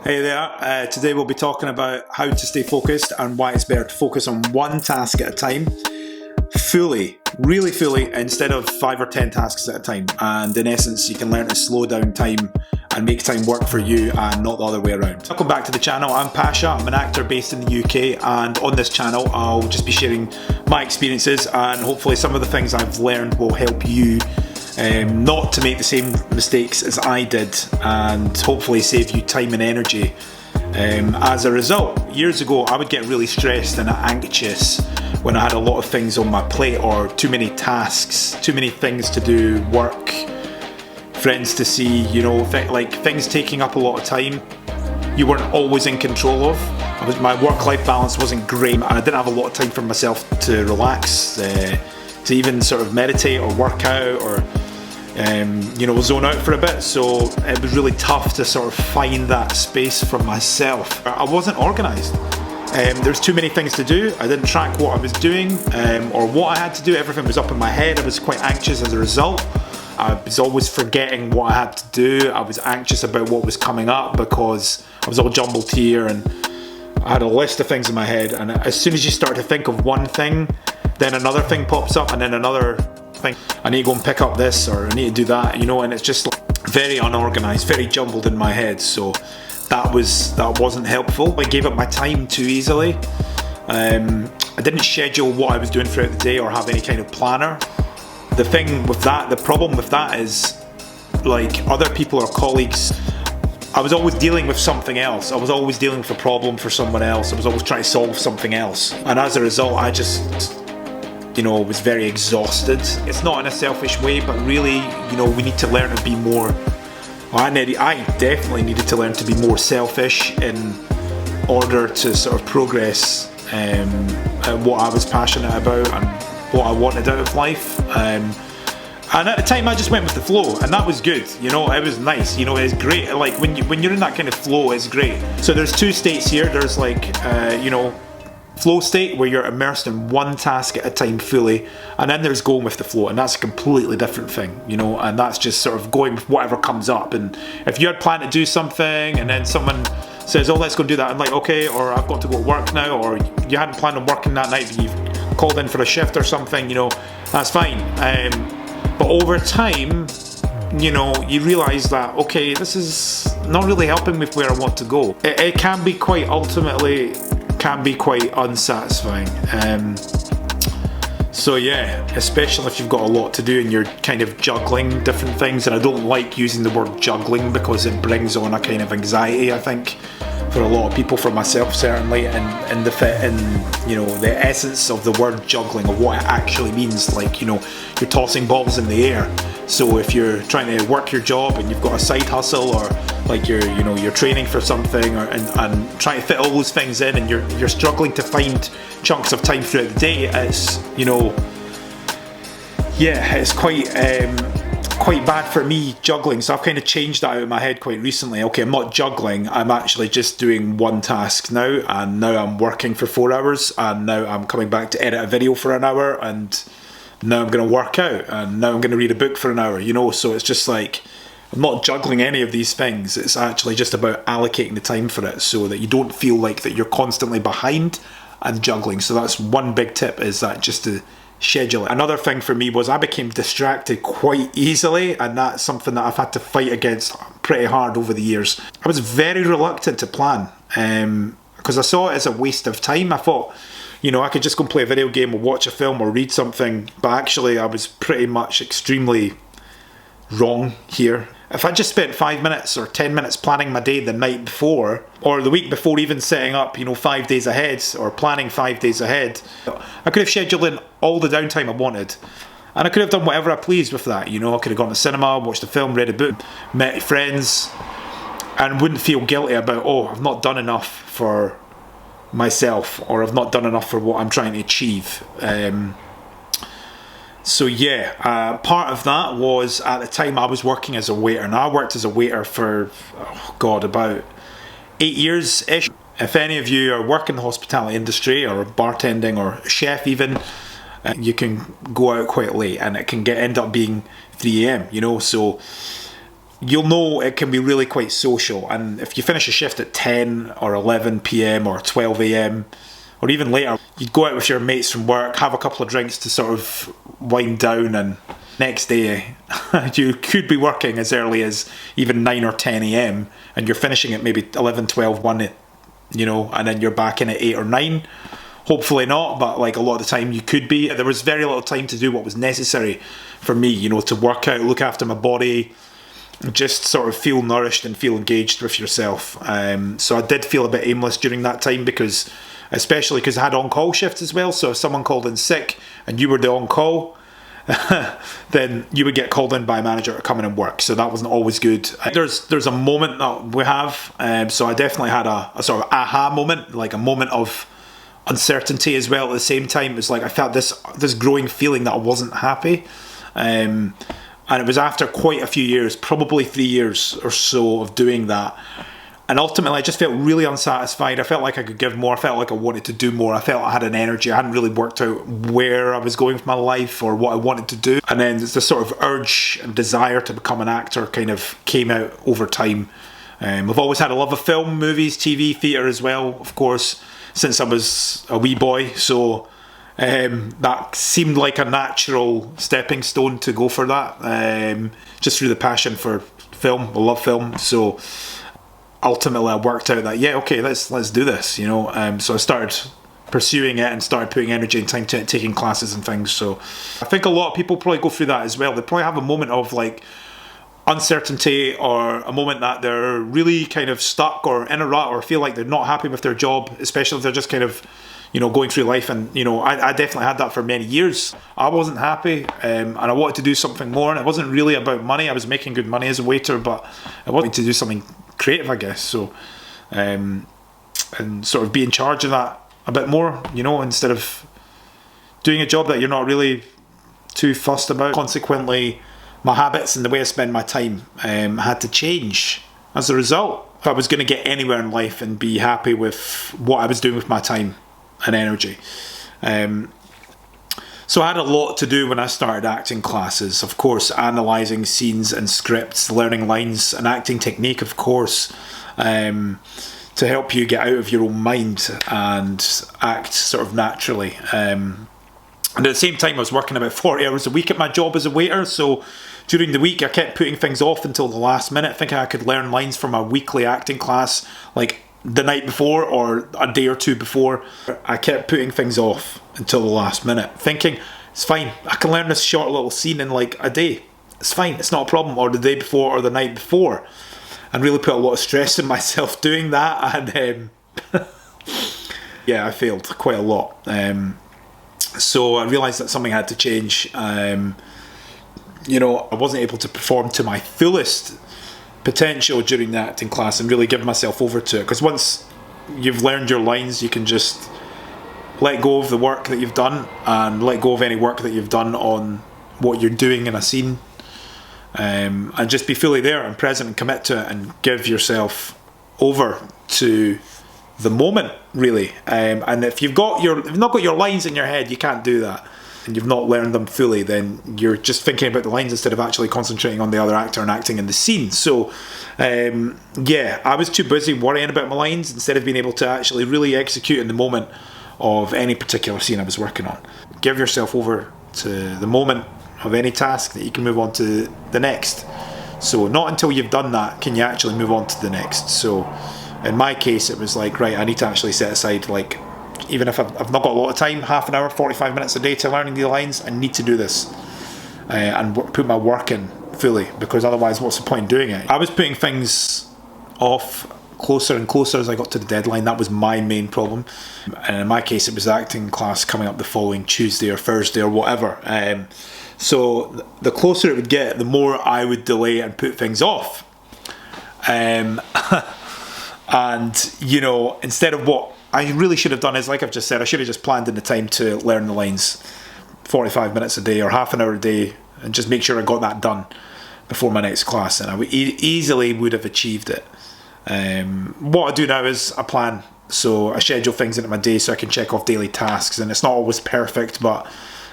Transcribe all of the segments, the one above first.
Hey there, today we'll be talking about how to stay focused and why it's better to focus on one task at a time, really fully, instead of 5 or 10 tasks at a time. And in essence, you can learn to slow down time and make time work for you and not the other way around. Welcome back to the channel. I'm Pasha, I'm an actor based in the UK, and on this channel I'll just be sharing my experiences, and hopefully some of the things I've learned will help you not to make the same mistakes as I did, and hopefully save you time and energy. As a result, years ago I would get really stressed and anxious when I had a lot of things on my plate, or too many tasks, too many things to do, work, friends to see, like things taking up a lot of time you weren't always in control of. My work-life balance wasn't great, and I didn't have a lot of time for myself to relax, to even sort of meditate or work out or zone out for a bit. So it was really tough to sort of find that space for myself. I wasn't organised. There's too many things to do. I didn't track what I was doing or what I had to do. Everything was up in my head. I was quite anxious as a result. I was always forgetting what I had to do. I was anxious about what was coming up because I was all jumbled here, and I had a list of things in my head, and as soon as you start to think of one thing, then another thing pops up, and then another thing. I need to go and pick up this, or I need to do that, and it's just very unorganised, very jumbled in my head. So that wasn't helpful. I gave up my time too easily. I didn't schedule what I was doing throughout the day or have any kind of planner. The problem with that is, like, other people or colleagues, I was always dealing with something else. I was always dealing with a problem for someone else. I was always trying to solve something else. And as a result, I just, was very exhausted. It's not in a selfish way, but really, we need to learn to be more, I definitely needed to learn to be more selfish in order to sort of progress at what I was passionate about and what I wanted out of life. And at the time I just went with the flow, and that was good. It was nice. It's great. Like when you're in that kind of flow, it's great. So there's two states here. There's like flow state, where you're immersed in one task at a time fully, and then there's going with the flow, and that's a completely different thing. And that's just sort of going with whatever comes up. And if you had planned to do something and then someone says, "Oh, let's go do that," I'm like, okay, or I've got to go to work now, or you hadn't planned on working that night, but you've called in for a shift or something, that's fine. But over time, you realise that, okay, this is not really helping me where I want to go. It can be quite unsatisfying. So yeah, especially if you've got a lot to do and you're kind of juggling different things. And I don't like using the word juggling because it brings on a kind of anxiety, I think, for a lot of people, for myself certainly, and the essence of the word juggling, of what it actually means. Like, you're tossing balls in the air. So if you're trying to work your job and you've got a side hustle, or like you're training for something, and trying to fit all those things in, and you're struggling to find chunks of time throughout the day, it's it's quite bad for me, juggling. So I've kind of changed that out of my head quite recently. Okay, I'm not juggling, I'm actually just doing one task now, and now I'm working for 4 hours, and now I'm coming back to edit a video for an hour, and now I'm going to work out, and now I'm going to read a book for an hour, so it's just like, I'm not juggling any of these things. It's actually just about allocating the time for it, so that you don't feel like that you're constantly behind and juggling. So that's one big tip, is that just to schedule it. Another thing for me was I became distracted quite easily, and that's something that I've had to fight against pretty hard over the years. I was very reluctant to plan because I saw it as a waste of time. I thought, I could just go and play a video game or watch a film or read something, but actually I was pretty much extremely wrong here. If I just spent 5 minutes or 10 minutes planning my day the night before, or the week before, even setting up, 5 days ahead, or planning 5 days ahead, I could have scheduled in all the downtime I wanted. And I could have done whatever I pleased with that. I could have gone to cinema, watched a film, read a book, met friends, and wouldn't feel guilty about, I've not done enough for myself, or I've not done enough for what I'm trying to achieve. So yeah, part of that was, at the time I was working as a waiter, and I worked as a waiter for, about 8 years-ish. If any of you are working in the hospitality industry, or bartending, or chef even, you can go out quite late, and it can end up being 3 AM, so you'll know it can be really quite social. And if you finish a shift at 10 or 11 p.m. or 12 a.m. or even later, you'd go out with your mates from work, have a couple of drinks to sort of wind down, and next day you could be working as early as even 9 or 10 a.m. and you're finishing at maybe 11, 12, 1, you know, and then you're back in at 8 or 9. Hopefully not, but like a lot of the time you could be. There was very little time to do what was necessary for me, you know, to work out, look after my body, just sort of feel nourished and feel engaged with yourself. So I did feel a bit aimless during that time, especially because I had on-call shifts as well. So if someone called in sick and you were the on-call, then you would get called in by a manager to come in and work. So that wasn't always good. There's a moment that we have. So I definitely had a sort of aha moment, like a moment of uncertainty as well. At the same time, it was like I felt this growing feeling that I wasn't happy. And it was after quite a few years, probably 3 years or so of doing that. And ultimately, I just felt really unsatisfied. I felt like I could give more. I felt like I wanted to do more. I felt I had an energy. I hadn't really worked out where I was going with my life or what I wanted to do. And then this sort of urge and desire to become an actor kind of came out over time. I've always had a love of film, movies, TV, theatre as well, of course, since I was a wee boy. So that seemed like a natural stepping stone to go for that. Just through the passion for film. I love film. So ultimately I worked out that, yeah, okay, let's do this, you know. So I started pursuing it and started putting energy and time to it, taking classes and things. So I think a lot of people probably go through that as well. They probably have a moment of like uncertainty, or a moment that they're really kind of stuck or in a rut, or feel like they're not happy with their job, especially if they're just kind of, you know, going through life. And, you know, I definitely had that for many years. I wasn't happy, and I wanted to do something more, and it wasn't really about money. I was making good money as a waiter, but I wanted to do something creative, I guess. So and sort of be in charge of that a bit more, you know, instead of doing a job that you're not really too fussed about. Consequently, my habits and the way I spend my time had to change as a result. If I was going to get anywhere in life and be happy with what I was doing with my time and energy. So I had a lot to do when I started acting classes. Of course, analysing scenes and scripts, learning lines and acting technique, of course, to help you get out of your own mind and act sort of naturally. And at the same time, I was working about 40 hours a week at my job as a waiter. So during the week, I kept putting things off until the last minute, thinking I could learn lines from a weekly acting class, like the night before or a day or two before. I kept putting things off until the last minute, thinking, it's fine, I can learn this short little scene in like a day. It's fine, it's not a problem. Or the day before or the night before. And really put a lot of stress on myself doing that. And yeah, I failed quite a lot. So I realised that something had to change. You know, I wasn't able to perform to my fullest potential during the acting class and really give myself over to it. Because once you've learned your lines, you can just let go of the work that you've done and let go of any work that you've done on what you're doing in a scene, and just be fully there and present and commit to it and give yourself over to the moment, really. And if you've not got your lines in your head, you can't do that, and you've not learned them fully, then you're just thinking about the lines instead of actually concentrating on the other actor and acting in the scene. So yeah, I was too busy worrying about my lines instead of being able to actually really execute in the moment of any particular scene I was working on. Give yourself over to the moment of any task that you can move on to the next. So not until you've done that can you actually move on to the next. So in my case, it was like, right, I need to actually set aside, like, even if I've not got a lot of time, half an hour, 45 minutes a day to learning the lines, I need to do this and put my work in fully, because otherwise what's the point in doing it? I was putting things off closer and closer as I got to the deadline. That was my main problem. And in my case, it was acting class coming up the following Tuesday or Thursday or whatever. So the closer it would get, the more I would delay and put things off. And, you know, instead of what I really should have done is, like I've just said, I should have just planned in the time to learn the lines, 45 minutes a day or half an hour a day, and just make sure I got that done before my next class, and I would easily would have achieved it. What I do now is I plan, so I schedule things into my day so I can check off daily tasks, and it's not always perfect,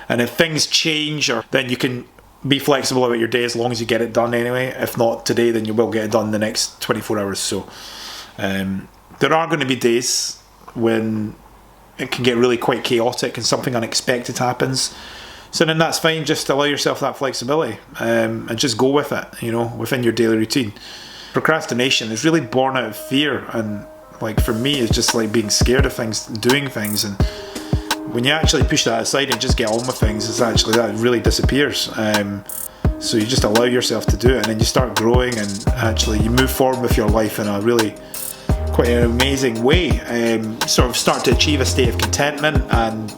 and if things change, or then you can be flexible about your day as long as you get it done anyway. If not today, then you will get it done the next 24 hours. So there are going to be days when it can get really quite chaotic and something unexpected happens. So then that's fine. Just allow yourself that flexibility and just go with it, you know, within your daily routine. Procrastination is really born out of fear, and like for me, it's just like being scared of things and doing things. And when you actually push that aside and just get on with things, it's actually that it really disappears. So you just allow yourself to do it, and then you start growing, and actually you move forward with your life in a really quite an amazing way. Sort of start to achieve a state of contentment and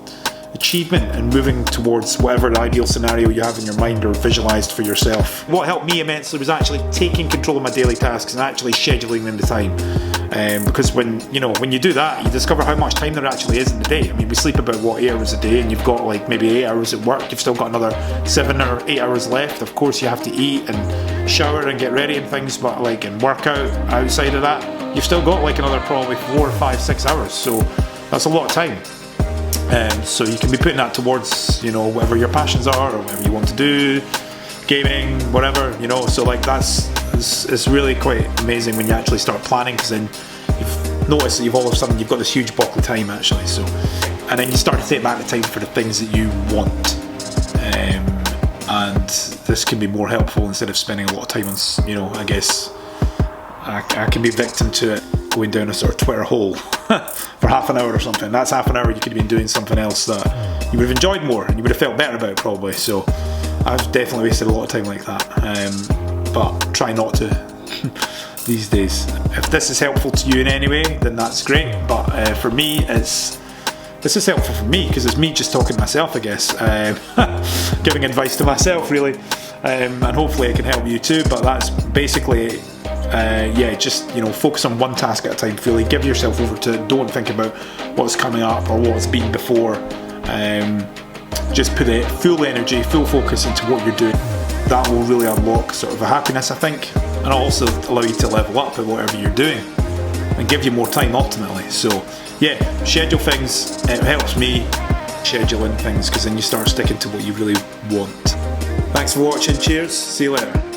achievement, and moving towards whatever ideal scenario you have in your mind or visualized for yourself. What helped me immensely was actually taking control of my daily tasks and actually scheduling them the time. Because when you do that, you discover how much time there actually is in the day. I mean, we sleep about 8 hours a day, and you've got like maybe 8 hours at work. You've still got another 7 or 8 hours left. Of course, you have to eat and shower and get ready and things, but like and work out outside of that, you've still got like another probably 4, 5, 6 hours. So that's a lot of time. So you can be putting that towards, you know, whatever your passions are or whatever you want to do, gaming, whatever, you know. So like it's really quite amazing when you actually start planning, because then you've noticed that you've all of a sudden you've got this huge block of time actually. So, and then you start to take back the time for the things that you want, and this can be more helpful instead of spending a lot of time on, you know, I guess I can be victim to it, going down a sort of Twitter hole for half an hour or something. That's half an hour you could have been doing something else that you would have enjoyed more and you would have felt better about probably. So I've definitely wasted a lot of time like that, but try not to these days. If this is helpful to you in any way, then that's great, but for me this is helpful for me because it's me just talking to myself, I guess, giving advice to myself really, and hopefully it can help you too. But that's basically just, you know, focus on one task at a time fully. Give yourself over to it. Don't think about what's coming up or what's been before. Just put it full energy, full focus into what you're doing. That will really unlock sort of a happiness, I think, and also allow you to level up at whatever you're doing and give you more time ultimately. So yeah, schedule things. It helps me scheduling things because then you start sticking to what you really want. Thanks for watching. Cheers. See you later.